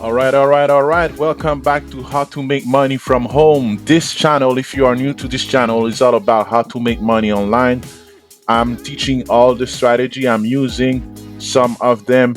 All right. Welcome back to How to Make Money from Home. This channel, if you are new to this channel, is all about how to make money online. I'm teaching all the strategy I'm using. Some of them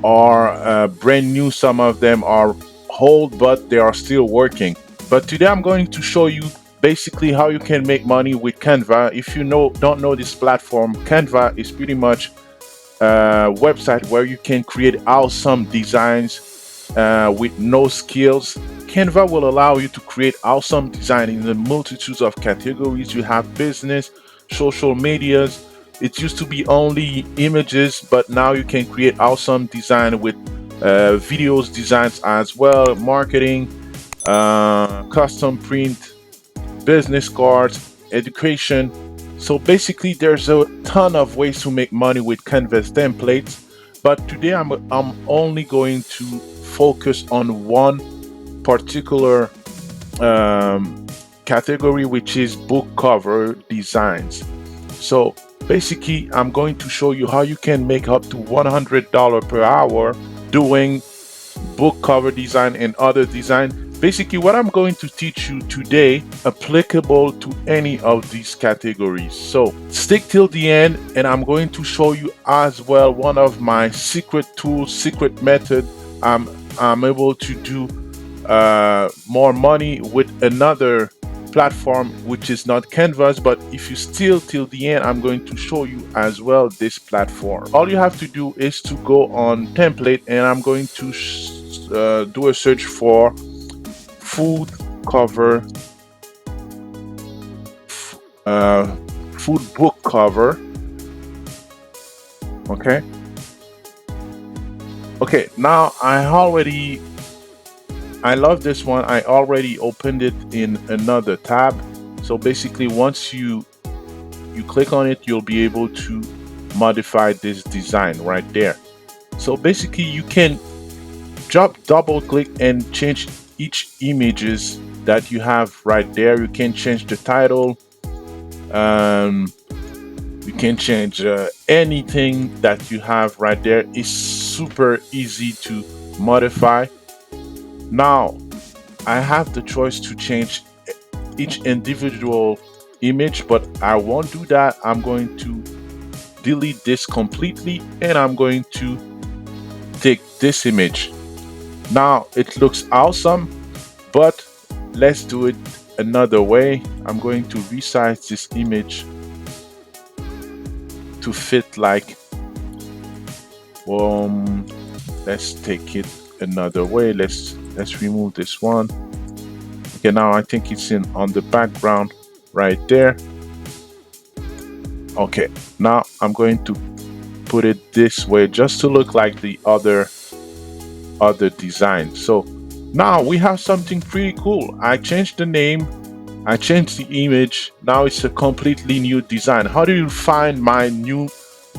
are brand new, some of them are old, but they are still working. But today I'm going to show you basically how you can make money with Canva. If you don't know this platform, Canva is pretty much a website where you can create awesome designs with no skills. Canva will allow you to create awesome design in the multitudes of categories. You have business, social medias. It used to be only images, but now you can create awesome design with videos designs as well, marketing, custom print, business cards, education. So basically, there's a ton of ways to make money with Canvas templates. But today, I'm only going to focus on one particular category, which is book cover designs. So basically, I'm going to show you how you can make up to $100 per hour doing book cover design and other design. Basically, what I'm going to teach you today applicable to any of these categories. So stick till the end, and I'm going to show you as well one of my secret tools, secret method. I'm able to do more money with another platform which is not Canvas, but if you still till the end, I'm going to show you as well this platform. All you have to do is to go on template, and I'm going to do a search for food cover, uh, food book cover. Okay. Okay. Now I love this one. I already opened it in another tab. So basically, once you click on it, you'll be able to modify this design right there. So basically, you can double click and change each images that you have right there. You can change the title. You can change anything that you have right there. It's super easy to modify. Now, I have the choice to change each individual image, but I won't do that. I'm going to delete this completely, and I'm going to take this image. Now it looks awesome, but let's do it another way. I'm going to resize this image to fit like, let's take it another way. Let's remove this one. Okay, now I think it's in on the background right there. Okay, now I'm going to put it this way just to look like the other design. So now we have something pretty cool. I changed the name, I changed the image. Now it's a completely new design. How do you find my new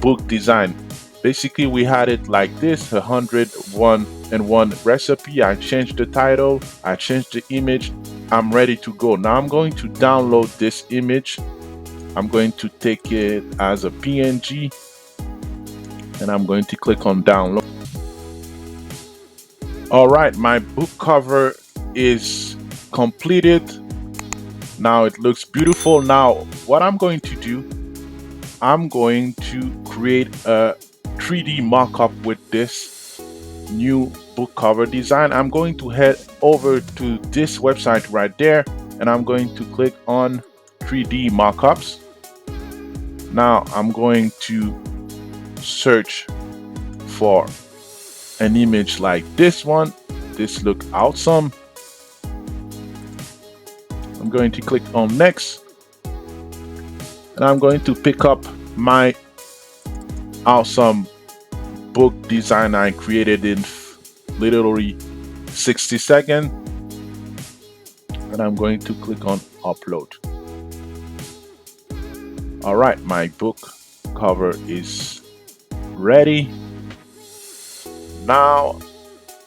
book design? Basically, we had it like this: 101 recipe. I changed the title, I changed the image. I'm ready to go. Now I'm going to download this image. I'm going to take it as a PNG, and I'm going to click on download. All right, my book cover is completed. Now it looks beautiful. Now what I'm going to do, I'm going to create a 3D mockup with this new book cover design. I'm going to head over to this website right there, and I'm going to click on 3D mockups. Now I'm going to search for an image like this one. This look awesome. I'm going to click on next, and I'm going to pick up my awesome book design I created in literally 60 seconds, and I'm going to click on upload. All right, my book cover is ready. Now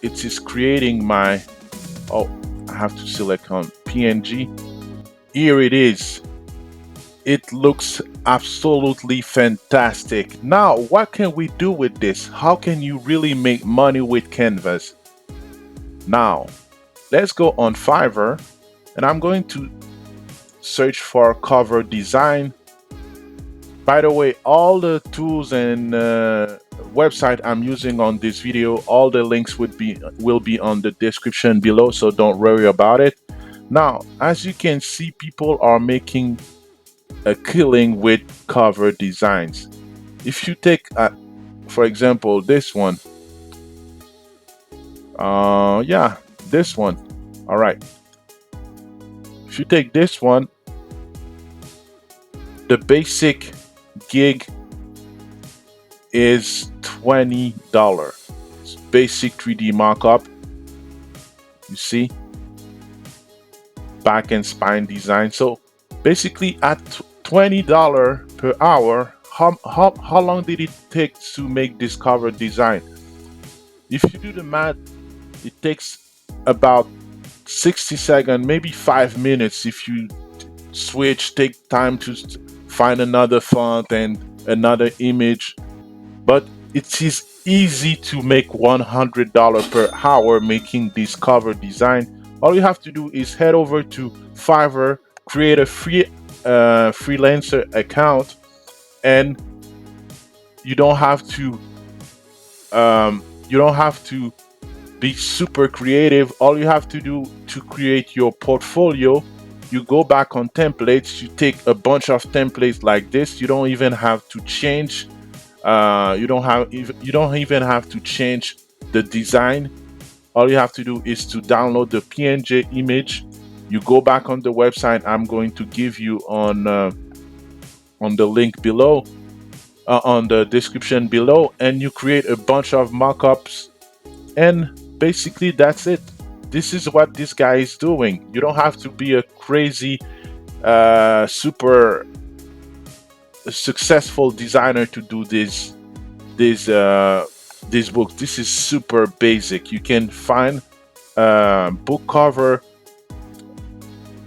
it is creating my, I have to select on PNG. Here it is. It looks absolutely fantastic. Now, what can we do with this? How can you really make money with Canvas? Now let's go on Fiverr, and I'm going to search for cover design. By the way, all the tools and website I'm using on this video, all the links will be on the description below, so don't worry about it. Now, as you can see, people are making a killing with cover designs. If you take, for example, this one, yeah, this one. All right. If you take this one, the basic gig is $20. It's basic 3D mockup. You see, back and spine design. So basically, at $20 per hour, how long did it take to make this cover design? If you do the math, it takes about 60 seconds, maybe 5 minutes if you switch, take time to find another font and another image. But it is easy to make $100 per hour making this cover design. All you have to do is head over to Fiverr, create a free freelancer account, and you don't have to you don't have to be super creative. All you have to do to create your portfolio, you go back on templates, you take a bunch of templates like this. You don't even have to change you don't even have to change the design. All you have to do is to download the PNG image. You go back on the website I'm going to give you on the link below, on the description below, and you create a bunch of mockups, and basically that's it. This is what this guy is doing. You don't have to be a crazy super successful designer to do this book. This is super basic. You can find book cover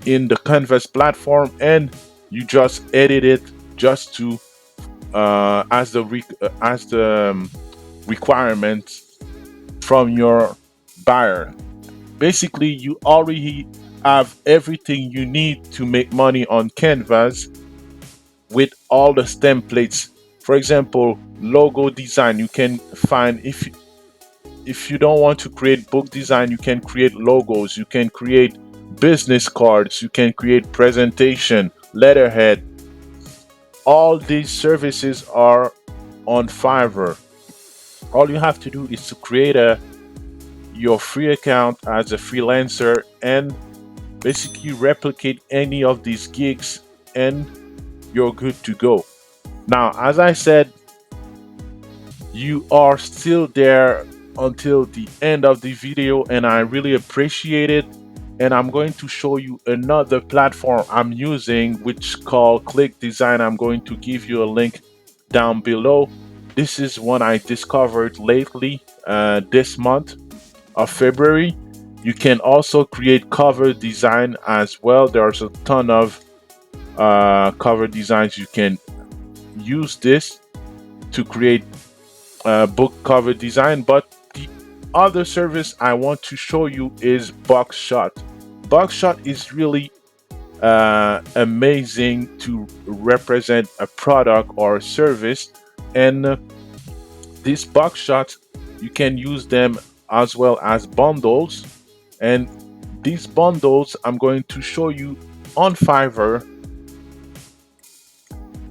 in the Canvas platform, and you just edit it just to as the requirements from your buyer. Basically, you already have everything you need to make money on Canvas with all the templates. For example, logo design, you can find, if you don't want to create book design, you can create logos, you can create business cards, you can create presentation, letterhead. All these services are on Fiverr. All you have to do is to create your free account as a freelancer and basically replicate any of these gigs, and you're good to go. Now, as I said, you are still there until the end of the video, and I really appreciate it. And I'm going to show you another platform I'm using, which called ClickDesigns. I'm going to give you a link down below. This is one I discovered lately, this month of February. You can also create cover design as well. There's a ton of cover designs. You can use this to create book cover design. But the other service I want to show you is Buckshot. Buckshot is really amazing to represent a product or a service, and these Buckshots, you can use them as well as bundles. And these bundles I'm going to show you on Fiverr.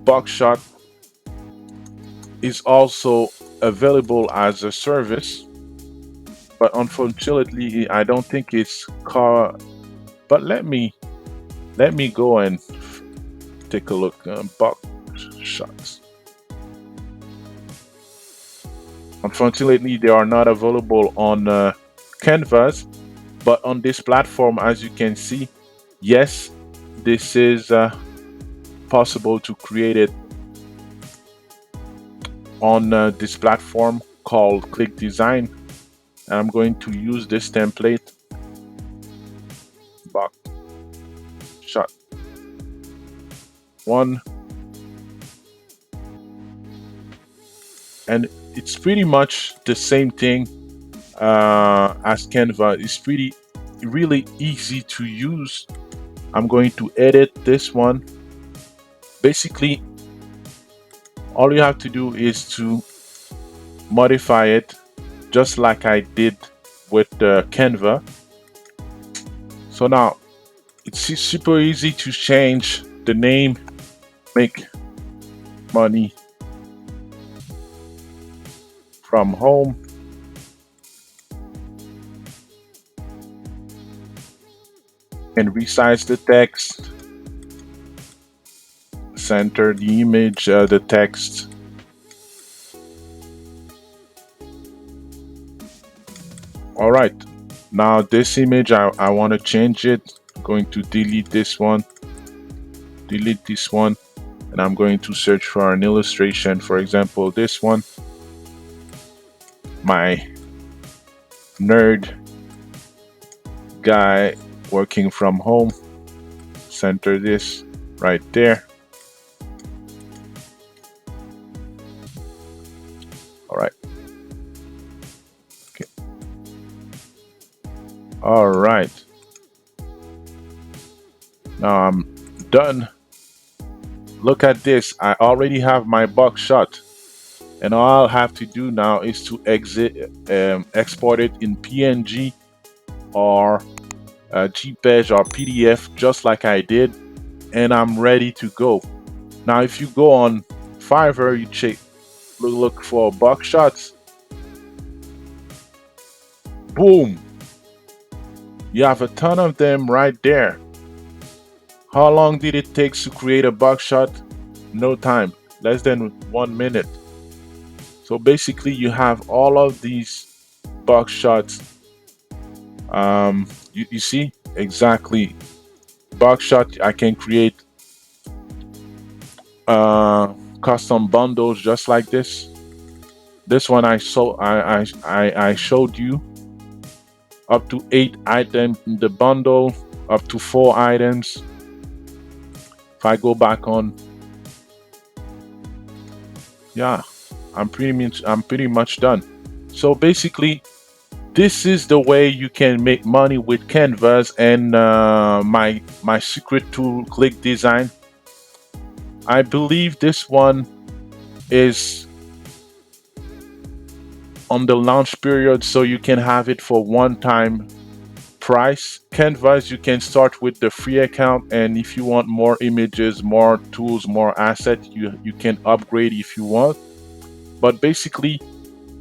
Buckshot is also available as a service, but unfortunately I don't think it's car. But let me go and take a look. Buckshots. Unfortunately, they are not available on Canvas, but on this platform, as you can see, yes, this is possible to create it on this platform called ClickDesigns. And I'm going to use this template, Buckshot 1, and it's pretty much the same thing. as Canva is really easy to use. I'm going to edit this one. Basically, all you have to do is to modify it just like I did with Canva. So now it's super easy to change the name, make money from home, and resize the text, center the image, the text. All right, now this image, I want to change it. I'm going to delete this one, and I'm going to search for an illustration. For example, this one, my nerd guy working from home. Center this right there. All right. Okay. All right. Now I'm done. Look at this. I already have my box shot. And all I'll have to do now is to export it in PNG or JPEG or PDF, just like I did, and I'm ready to go. Now, if you go on Fiverr, you look for box shots. Boom! You have a ton of them right there. How long did it take to create a box shot? No time, less than 1 minute. So basically, you have all of these box shots. You see exactly box shot. I can create custom bundles just like this. This one I showed you up to 8 items in the bundle, up to 4 items. If I go back on, yeah, I'm pretty much done. So basically, this is the way you can make money with Canvas and my secret tool, ClickDesign. I believe this one is on the launch period, so you can have it for one-time price. Canvas, you can start with the free account, and if you want more images, more tools, more assets, you can upgrade if you want. But basically,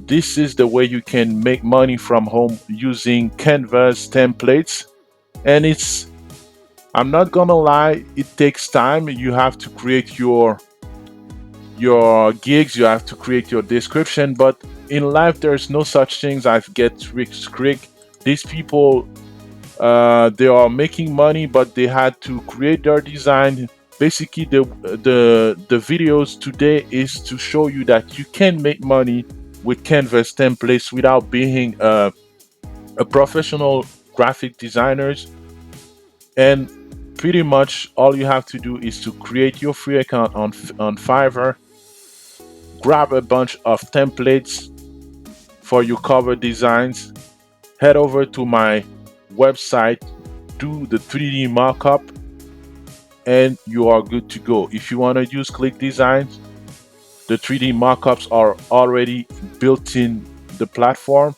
this is the way you can make money from home using Canvas templates. And I'm not gonna lie, it takes time. You have to create your gigs, you have to create your description, but in life there's no such things as get rich quick. These people, they are making money, but they had to create their design. Basically, the videos today is to show you that you can make money with Canvas templates without being a professional graphic designers. And pretty much all you have to do is to create your free account on Fiverr, grab a bunch of templates for your cover designs, head over to my website, do the 3D mockup, and you are good to go. If you want to use ClickDesigns, the 3D mockups are already built in the platform,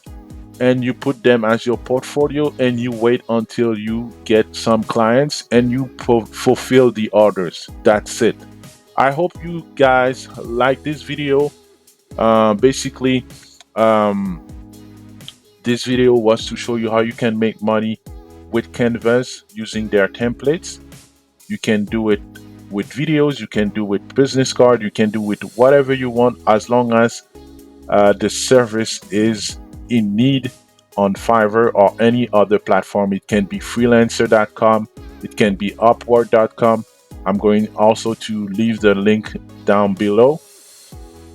and you put them as your portfolio and you wait until you get some clients and you fulfill the orders. That's it. I hope you guys like this video. Basically, this video was to show you how you can make money with Canvas using their templates. You can do it with videos, you can do with business card, you can do with whatever you want, as long as the service is in need on Fiverr or any other platform. It can be freelancer.com, it can be upwork.com. I'm going also to leave the link down below.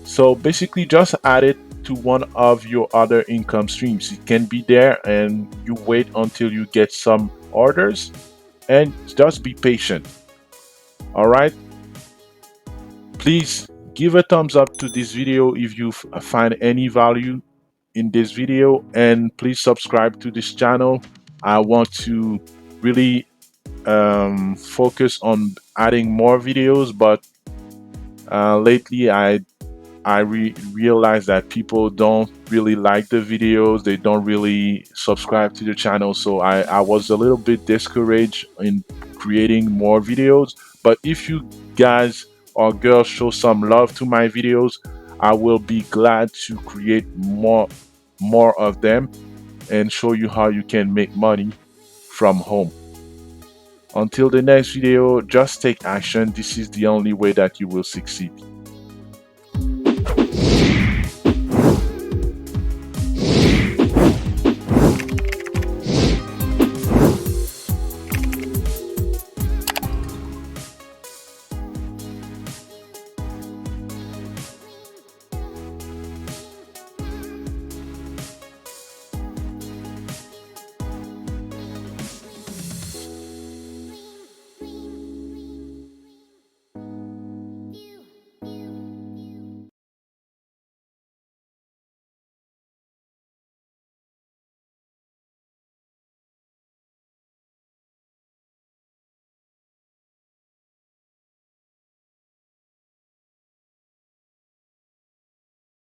So basically, just add it to one of your other income streams. It can be there, and you wait until you get some orders, and just be patient. All right, please give a thumbs up to this video if you find any value in this video, and please subscribe to this channel. I want to really focus on adding more videos, but lately I realized that people don't really like the videos. They don't really subscribe to the channel. So I was a little bit discouraged in creating more videos. But if you guys or girls show some love to my videos, I will be glad to create more of them and show you how you can make money from home. Until the next video, just take action. This is the only way that you will succeed.